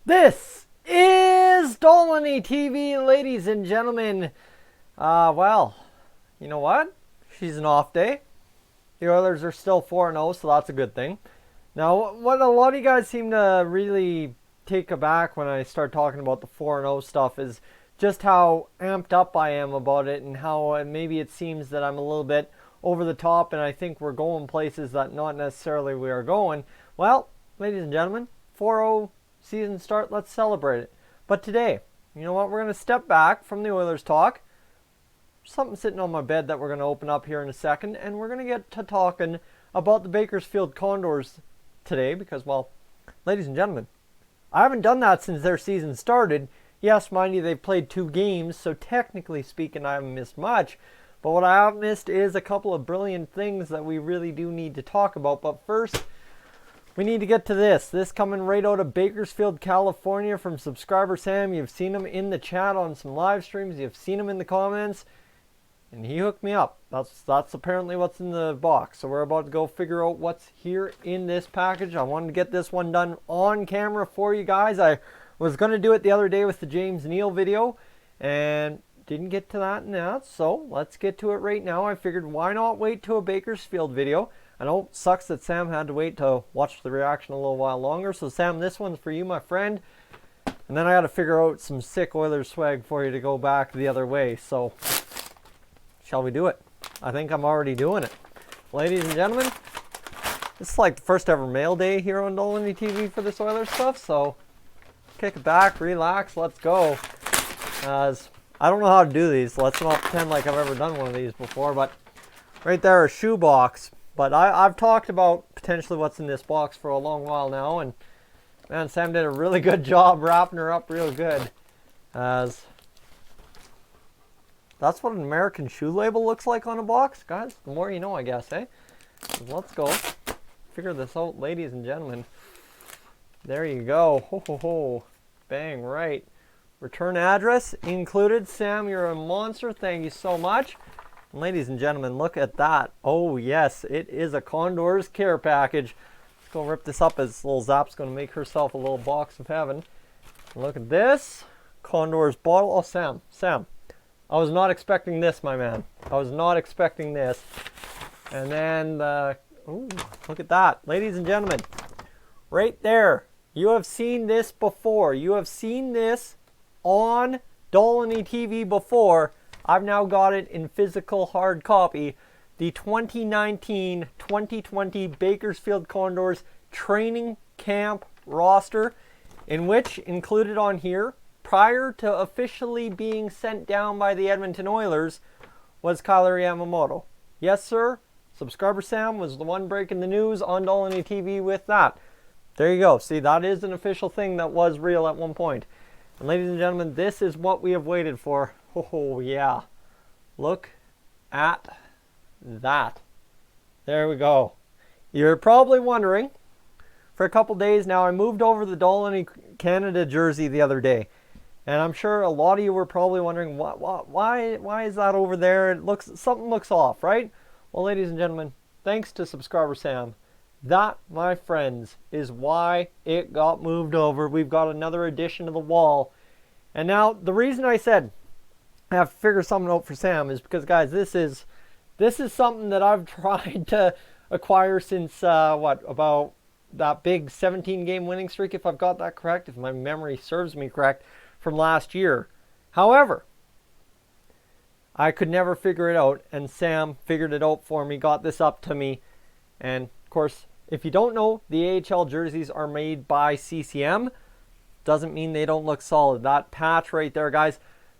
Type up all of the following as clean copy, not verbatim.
This is Dolany TV, ladies and gentlemen. Well, you know what? She's an off day. The Oilers are still 4-0, so that's a good thing. Now, what a lot of you guys seem to really take aback when I start talking about the 4-0 stuff is just how amped up I am about it and how maybe it seems that I'm a little bit over the top and I think we're going places that not necessarily we are going. Well, ladies and gentlemen, 4-0 season start, let's celebrate it. But today, you know what, we're going to step back from the Oilers talk. There's something sitting on my bed that we're going to open up here in a second, and we're going to get to talking about the Bakersfield Condors today because, well, ladies and gentlemen, I haven't done that since their season started. Yes, mind you, they've played 2 games, so technically speaking, I haven't missed much. But what I have missed is a couple of brilliant things that we really do need to talk about. But first, we need to get to this. This coming right out of Bakersfield, California from subscriber Sam. You've seen him in the chat on some live streams. You've seen him in the comments. And he hooked me up. That's apparently what's in the box. So we're about to go figure out what's here in this package. I wanted to get this one done on camera for you guys. I was going to do it the other day with the James Neal video. And didn't get to that now. So let's get to it right now. I figured why not wait to a Bakersfield video. I know it sucks that Sam had to wait to watch the reaction a little while longer. So Sam, this one's for you, my friend. And then I got to figure out some sick Oilers swag for you to go back the other way. So shall we do it? I think I'm already doing it. Ladies and gentlemen, this is like the first ever mail day here on Dolany TV for this Oilers stuff. So kick it back, relax, let's go. As I don't know how to do these. So let's not pretend like I've ever done one of these before. But right there, a shoebox. But I've talked about potentially what's in this box for a long while now, and man, Sam did a really good job wrapping her up real good. As that's what an American shoe label looks like on a box, guys. The more you know, I guess, eh? So let's go figure this out, ladies and gentlemen. There you go. Ho ho ho. Bang, right. Return address included. Sam, you're a monster. Thank you so much. Ladies and gentlemen, look at that. Oh, yes, it is a Condors care package. Let's go rip this up as little Zap's going to make herself a little box of heaven. Look at this. Condors bottle. Oh, Sam. I was not expecting this, my man. I was not expecting this. And then, ooh, look at that. Ladies and gentlemen, right there. You have seen this before. You have seen this on Dolany TV before. I've now got it in physical hard copy. The 2019-2020 Bakersfield Condors training camp roster, in which included on here, prior to officially being sent down by the Edmonton Oilers, was Kyler Yamamoto. Yes, sir. Subscriber Sam was the one breaking the news on Dolany TV with that. There you go. See, that is an official thing that was real at one point. And ladies and gentlemen, this is what we have waited for. Oh, yeah. Look at that. There we go. You're probably wondering, for a couple days now, I moved over the Dolany Canada jersey the other day. And I'm sure a lot of you were probably wondering, why is that over there? Something looks off, right? Well, ladies and gentlemen, thanks to subscriber Sam, that, my friends, is why it got moved over. We've got another addition to the wall. And now, the reason I said I have to figure something out for Sam is because, guys, this is something that I've tried to acquire since, about that big 17-game winning streak, if I've got that correct, if my memory serves me correct, from last year. However, I could never figure it out, and Sam figured it out for me, got this up to me, and, of course, if you don't know, the AHL jerseys are made by CCM. Doesn't mean they don't look solid. That patch right there, guys.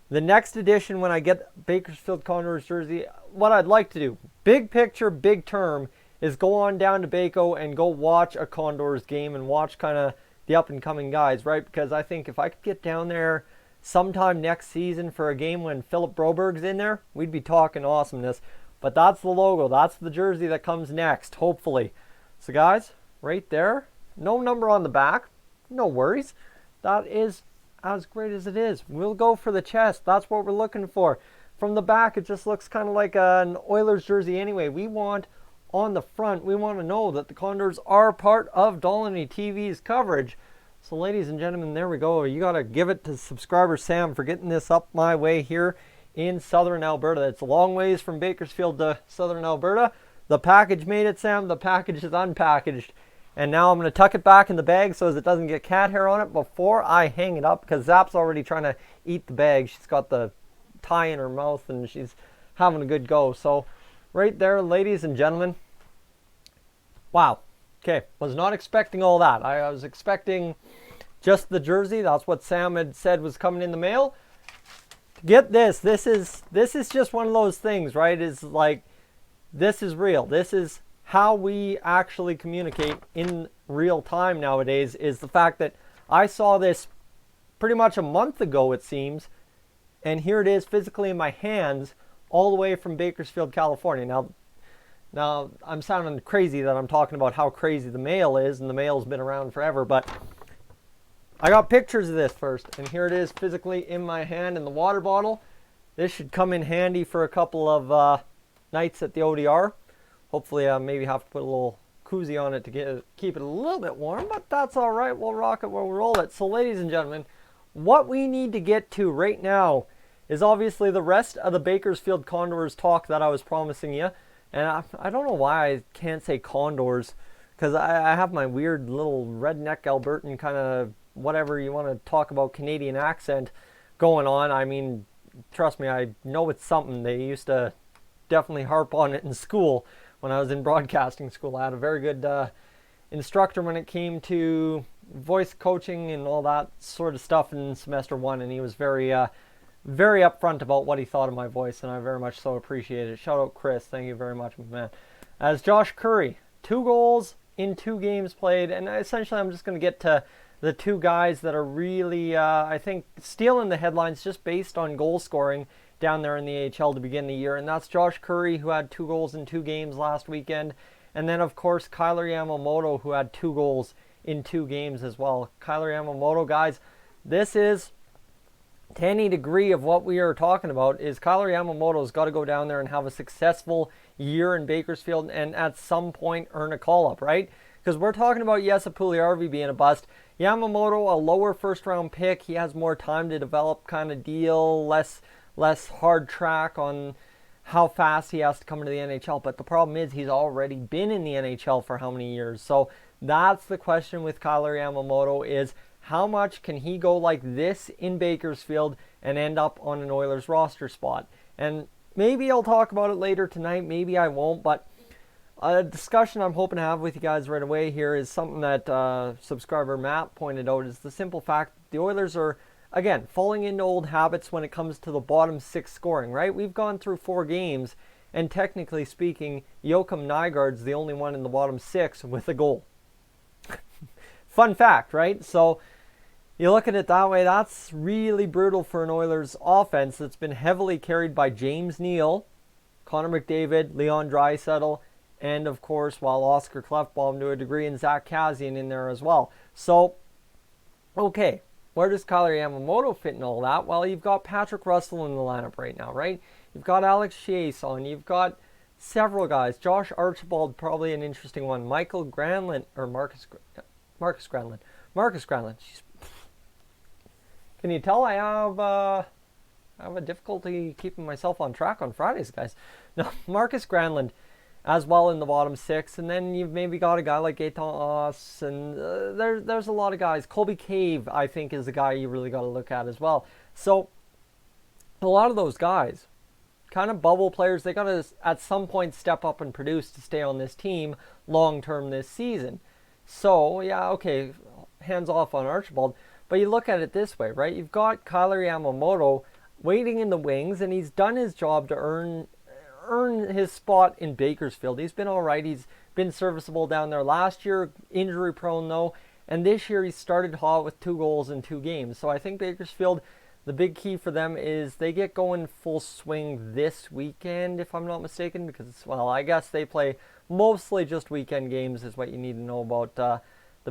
The next edition, when I get Bakersfield Condors jersey, what I'd like to do, big picture, big term, is go on down to Baco and go watch a Condors game and watch kind of the up-and-coming guys, right? Because I think if I could get down there sometime next season for a game when Philip Broberg's in there, we'd be talking awesomeness. But that's the logo. That's the jersey that comes next, hopefully. So, guys, right there, no number on the back. No worries. That is as great as it is. We'll go for the chest. That's what we're looking for. From the back, it just looks kind of like an Oilers jersey anyway. We want on the front, we want to know that the Condors are part of Dolany TV's coverage. So ladies and gentlemen, there we go. You got to give it to subscriber Sam for getting this up my way here in southern Alberta. It's a long ways from Bakersfield to southern Alberta. The package made it, Sam. The package is unpackaged. And now I'm going to tuck it back in the bag so as it doesn't get cat hair on it before I hang it up, because Zap's already trying to eat the bag. She's got the tie in her mouth and she's having a good go. So right there, ladies and gentlemen. Wow. Okay, was not expecting all that. I was expecting just the jersey. That's what Sam had said was coming in the mail. Get this. This is just one of those things, right? It's like, this is real. This is how we actually communicate in real time nowadays, is the fact that I saw this pretty much a month ago, it seems, and here it is physically in my hands all the way from Bakersfield, California. Now, I'm sounding crazy that I'm talking about how crazy the mail is, and the mail's been around forever, but I got pictures of this first, and here it is physically in my hand in the water bottle. This should come in handy for a couple of nights at the ODR. Hopefully, I maybe have to put a little koozie on it to keep it a little bit warm, but that's all right. We'll rock it, we'll roll it. So, ladies and gentlemen, what we need to get to right now is obviously the rest of the Bakersfield Condors talk that I was promising you. And I don't know why I can't say Condors, because I have my weird little redneck Albertan kind of whatever you want to talk about Canadian accent going on. I mean, trust me, I know it's something. They used to definitely harp on it in school when I was in broadcasting school. I had a very good instructor when it came to voice coaching and all that sort of stuff in semester 1, and he was very upfront about what he thought of my voice, and I very much so appreciate it. Shout out Chris, thank you very much, man. As Josh Curry, 2 goals in 2 games played, and essentially I'm just going to get to the 2 guys that are really, I think, stealing the headlines just based on goal scoring down there in the AHL to begin the year, and that's Josh Curry, who had 2 goals in 2 games last weekend, and then of course Kyler Yamamoto, who had 2 goals in 2 games as well. Kyler Yamamoto, guys, this is to any degree of what we are talking about, is Kyler Yamamoto's got to go down there and have a successful year in Bakersfield and at some point earn a call-up, right? Because we're talking about Jesse Puljujärvi being a bust. Yamamoto, a lower first-round pick. He has more time to develop kind of deal, less hard track on how fast he has to come into the NHL. But the problem is he's already been in the NHL for how many years? So that's the question with Kyler Yamamoto, is how much can he go like this in Bakersfield and end up on an Oilers roster spot? And maybe I'll talk about it later tonight, maybe I won't, but a discussion I'm hoping to have with you guys right away here is something that subscriber Matt pointed out, is the simple fact that the Oilers are, again, falling into old habits when it comes to the bottom 6 scoring, right? We've gone through 4 games, and technically speaking, Joakim Nygard's the only one in the bottom 6 with a goal. Fun fact, right? So you look at it that way, that's really brutal for an Oilers offense that's been heavily carried by James Neal, Connor McDavid, Leon Draisaitl, and of course, while Oscar Klefbom to a degree, and Zach Kassian in there as well. So, okay, where does Kyler Yamamoto fit in all that? Well, you've got Patrick Russell in the lineup right now, right? You've got Alex Chiasson, you've got several guys. Josh Archibald, probably an interesting one. Michael Granlund, or Marcus Granlund. Can you tell I have a difficulty keeping myself on track on Fridays, guys? No, Marcus Granlund as well in the bottom 6, and then you've maybe got a guy like Gaetan Oss, and there's a lot of guys. Colby Cave, I think, is the guy you really got to look at as well. So a lot of those guys, kind of bubble players, they got to at some point step up and produce to stay on this team long term this season. So yeah, okay, hands off on Archibald, but you look at it this way, right? You've got Kyler Yamamoto waiting in the wings, and he's done his job to earn his spot in Bakersfield. He's been all right. He's been serviceable down there last year, injury prone though, and this year he started hot with 2 goals in 2 games. So I think Bakersfield, the big key for them is they get going full swing this weekend, if I'm not mistaken, because, well, I guess they play mostly just weekend games is what you need to know about the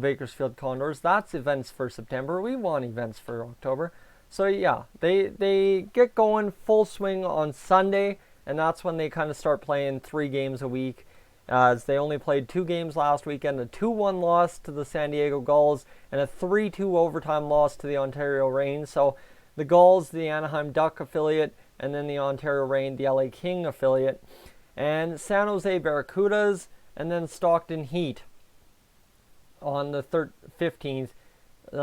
Bakersfield Condors. That's events for September. We want events for October. So yeah, they get going full swing on Sunday, and that's when they kind of start playing 3 games a week. as they only played 2 games last weekend, a 2-1 loss to the San Diego Gulls and a 3-2 overtime loss to the Ontario Reign. So the Gulls, the Anaheim Duck affiliate, and then the Ontario Reign, the LA King affiliate, and San Jose Barracudas, and then Stockton Heat on the 15th.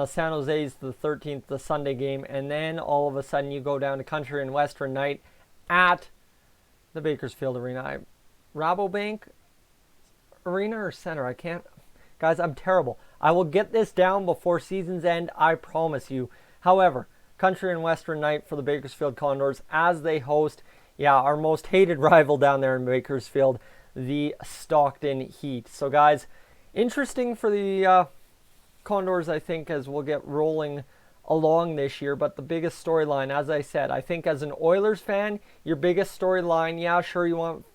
San Jose's the 13th, the Sunday game, and then all of a sudden you go down to Country and Western night at the Bakersfield Arena. Rabobank Arena or Center? I can't. Guys, I'm terrible. I will get this down before season's end, I promise you. However, Country and Western night for the Bakersfield Condors as they host, our most hated rival down there in Bakersfield, the Stockton Heat. So guys, interesting for the Condors, I think, as we'll get rolling along this year. But the biggest storyline, as I said, I think as an Oilers fan, your biggest storyline, sure, you want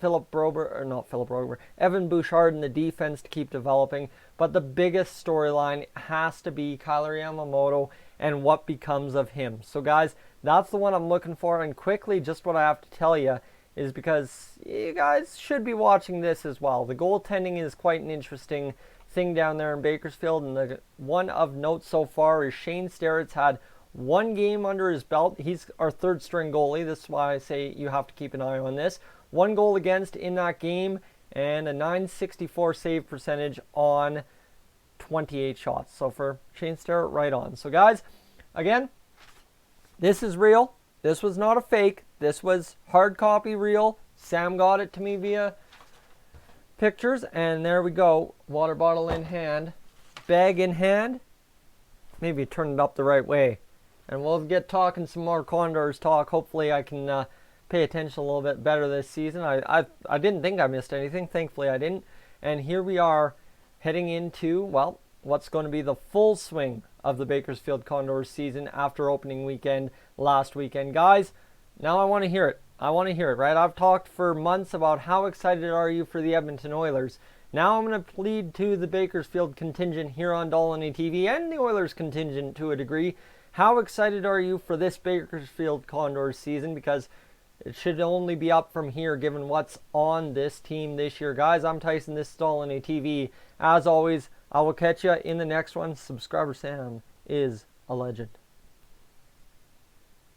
Evan Bouchard in the defense to keep developing, but the biggest storyline has to be Kyler Yamamoto and what becomes of him. So guys, that's the one I'm looking for. And quickly, just what I have to tell you is, because you guys should be watching this as well, the goaltending is quite an interesting thing down there in Bakersfield, and the one of note so far is Shane Starrett's had 1 game under his belt. He's our 3rd string goalie. This is why I say you have to keep an eye on this. 1 goal against in that game and a .964 save percentage on 28 shots. So for Shane Starrett, right on. So guys, again, this is real. This was not a fake. This was hard copy real. Sam got it to me via pictures, and there we go. Water bottle in hand, bag in hand. Maybe turn it up the right way, and we'll get talking some more Condors talk. Hopefully I can pay attention a little bit better this season. I didn't think I missed anything. Thankfully I didn't. And here we are heading into, well, what's going to be the full swing of the Bakersfield Condors season after opening weekend last weekend. Guys, now I want to hear it. Right? I've talked for months about how excited are you for the Edmonton Oilers. Now I'm going to plead to the Bakersfield contingent here on Dolany TV and the Oilers contingent to a degree. How excited are you for this Bakersfield Condors season? Because it should only be up from here given what's on this team this year. Guys, I'm Tyson. This is Dolany TV. As always, I will catch you in the next one. Subscriber Sam is a legend.